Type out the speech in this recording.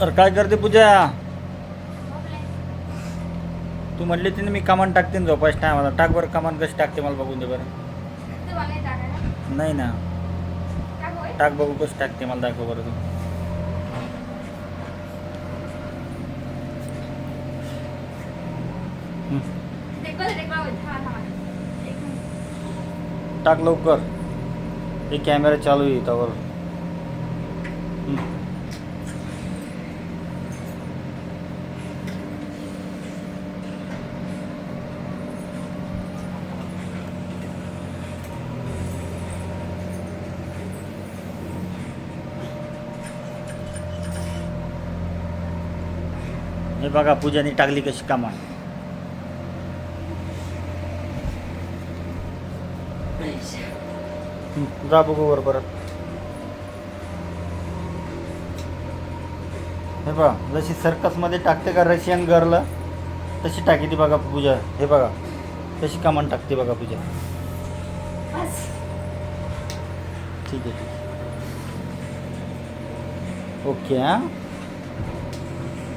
अरे काय करते पूजा? तू म्हणली तिने मी कमान टाकते ना झोपायच्या टायमाला. टाक बरं कमान कशी टाकते मला बघून दे बरं. नाही ना, टाक बघू कशी टाकते मला दाखव बरं तू. टाक लवकर, हे कॅमेरा चालू आहे त्यावर. हे बघा पूजाने टाकली कशी कमान. जा बघू वर परत. हे बघा जशी सर्कसमध्ये टाकते का रशियन गर्ल तशी टाकी ती बघा पूजा. हे बघा कशी कमान टाकते बघा पूजा. ठीक आहे ठीक आहे, ओके हां.